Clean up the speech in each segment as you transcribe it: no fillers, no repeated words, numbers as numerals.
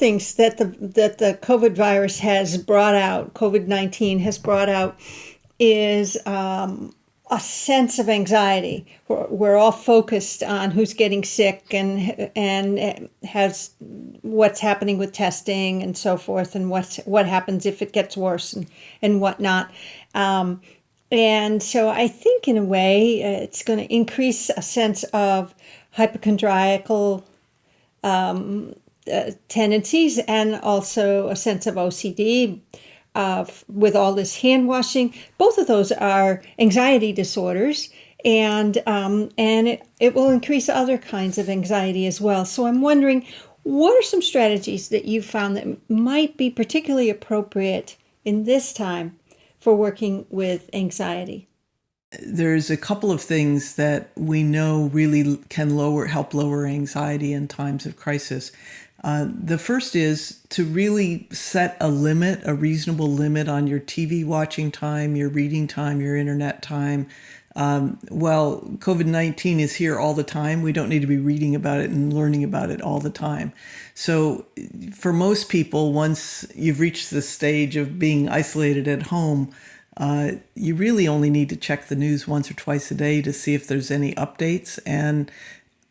things that the COVID virus has brought out, COVID-19 has brought out, is a sense of anxiety. We're all focused on who's getting sick and has what's happening with testing and so forth, and what happens if it gets worse and whatnot. And so I think in a way it's going to increase a sense of hypochondriacal tendencies, and also a sense of OCD with all this hand washing. Both of those are anxiety disorders, and it will increase other kinds of anxiety as well. So I'm wondering, what are some strategies that you've found that might be particularly appropriate in this time for working with anxiety? There's a couple of things that we know really can help lower anxiety in times of crisis. The first is to really set a reasonable limit on your TV watching time, your reading time, your internet time. Well, COVID-19 is here all the time. We don't need to be reading about it and learning about it all the time. So for most people, once you've reached the stage of being isolated at home, you really only need to check the news once or twice a day to see if there's any updates. And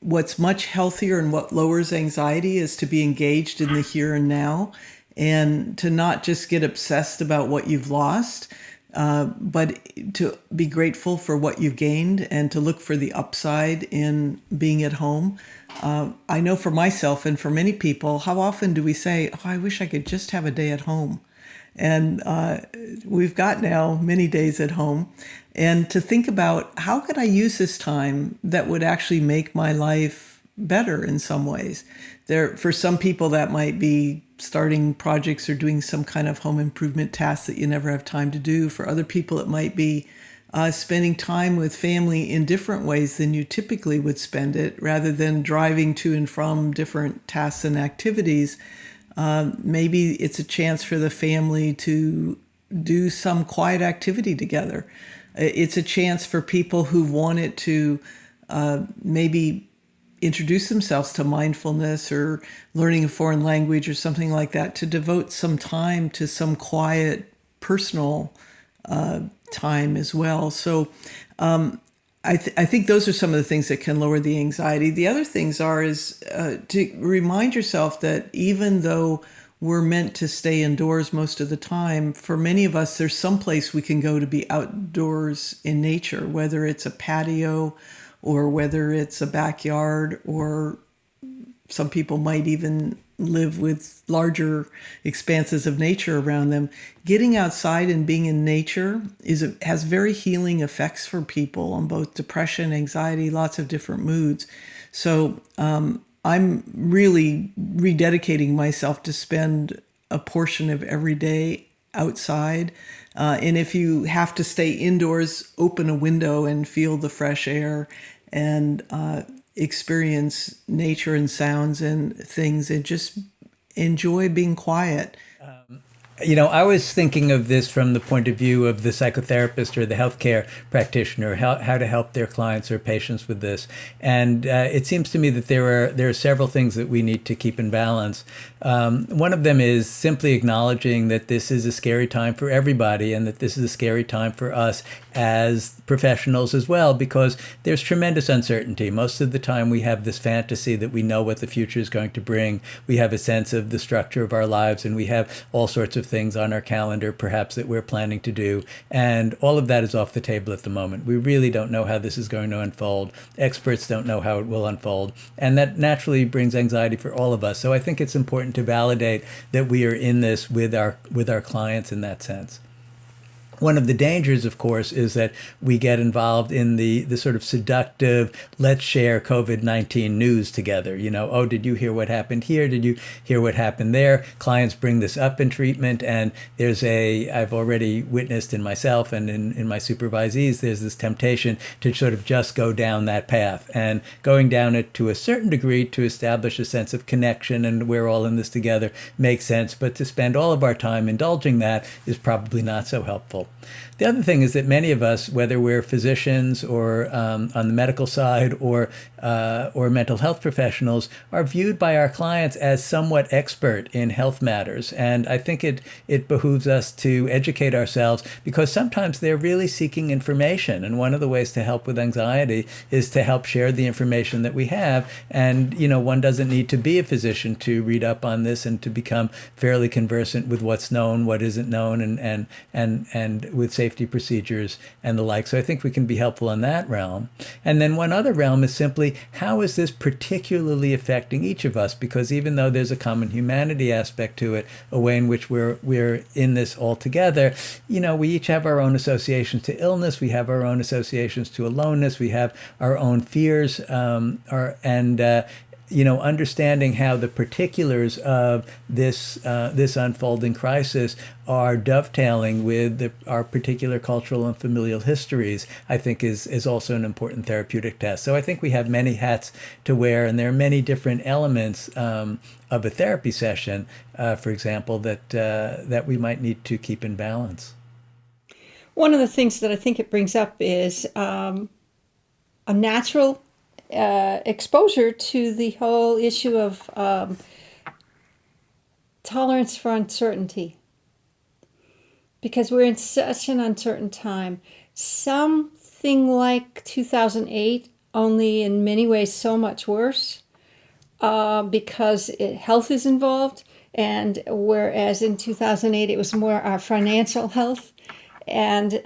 what's much healthier and what lowers anxiety is to be engaged in the here and now, and to not just get obsessed about what you've lost, but to be grateful for what you've gained and to look for the upside in being at home. I know for myself and for many people, how often do we say, "Oh, I wish I could just have a day at home." And we've got now many days at home. And to think about, how could I use this time that would actually make my life better in some ways? For some people, that might be starting projects or doing some kind of home improvement task that you never have time to do. For other people, it might be spending time with family in different ways than you typically would spend it, rather than driving to and from different tasks and activities. Maybe it's a chance for the family to do some quiet activity together. It's a chance for people who wanted to maybe introduce themselves to mindfulness or learning a foreign language or something like that, to devote some time to some quiet personal time as well. So I think those are some of the things that can lower the anxiety. The other things is to remind yourself that even though we're meant to stay indoors most of the time, for many of us, there's some place we can go to be outdoors in nature, whether it's a patio or whether it's a backyard, or some people might even live with larger expanses of nature around them. Getting outside and being in nature has very healing effects for people on both depression, anxiety, lots of different moods. So I'm really rededicating myself to spend a portion of every day outside. And if you have to stay indoors, open a window and feel the fresh air and experience nature and sounds and things, and just enjoy being quiet. I was thinking of this from the point of view of the psychotherapist or the healthcare practitioner, how to help their clients or patients with this. And it seems to me that there are several things that we need to keep in balance. One of them is simply acknowledging that this is a scary time for everybody, and that this is a scary time for us as professionals as well, because there's tremendous uncertainty. Most of the time we have this fantasy that we know what the future is going to bring. We have a sense of the structure of our lives, and we have all sorts of things on our calendar, perhaps, that we're planning to do. And all of that is off the table at the moment. We really don't know how this is going to unfold. Experts don't know how it will unfold. And that naturally brings anxiety for all of us. So I think it's important to validate that we are in this with our clients in that sense. One of the dangers, of course, is that we get involved in the sort of seductive, let's share COVID-19 news together. Oh, did you hear what happened here? Did you hear what happened there? Clients bring this up in treatment, and I've already witnessed in myself and in my supervisees, there's this temptation to sort of just go down that path, and going down it to a certain degree to establish a sense of connection and we're all in this together makes sense, but to spend all of our time indulging that is probably not so helpful. helpful. The other thing is that many of us, whether we're physicians or on the medical side or mental health professionals, are viewed by our clients as somewhat expert in health matters. And I think it behooves us to educate ourselves, because sometimes they're really seeking information. And one of the ways to help with anxiety is to help share the information that we have. And, one doesn't need to be a physician to read up on this and to become fairly conversant with what's known, what isn't known, and with safety procedures and the like. So I think we can be helpful in that realm. And then one other realm is simply, how is this particularly affecting each of us? Because even though there's a common humanity aspect to it, a way in which we're in this all together, we each have our own associations to illness, we have our own associations to aloneness, we have our own fears, understanding how the particulars of this unfolding crisis are dovetailing with our particular cultural and familial histories, I think is also an important therapeutic test. So I think we have many hats to wear, and there are many different elements of a therapy session, for example, that we might need to keep in balance. One of the things that I think it brings up is a natural exposure to the whole issue of tolerance for uncertainty, because we're in such an uncertain time. Something like 2008, only in many ways so much worse, because health is involved, and whereas in 2008 it was more our financial health, and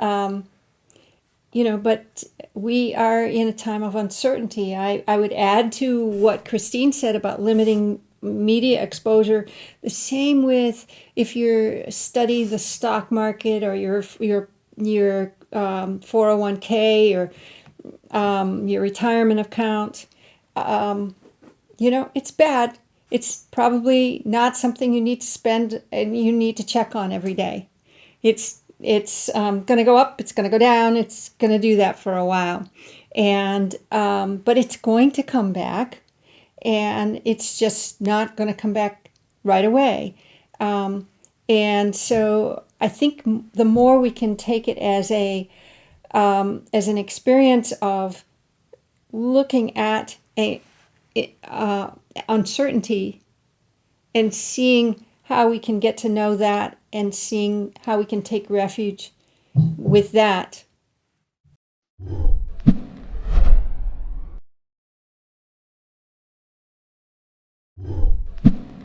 but we are in a time of uncertainty. I would add to what Christine said about limiting media exposure. The same with if you study the stock market or your 401k or your retirement account. It's bad. It's probably not something you need to spend and you need to check on every day. It's going to go up, it's going to go down, it's going to do that for a while. And but it's going to come back, and it's just not going to come back right away. And so I think the more we can take it as an experience of looking at uncertainty and seeing how we can get to know that, and seeing how we can take refuge with that,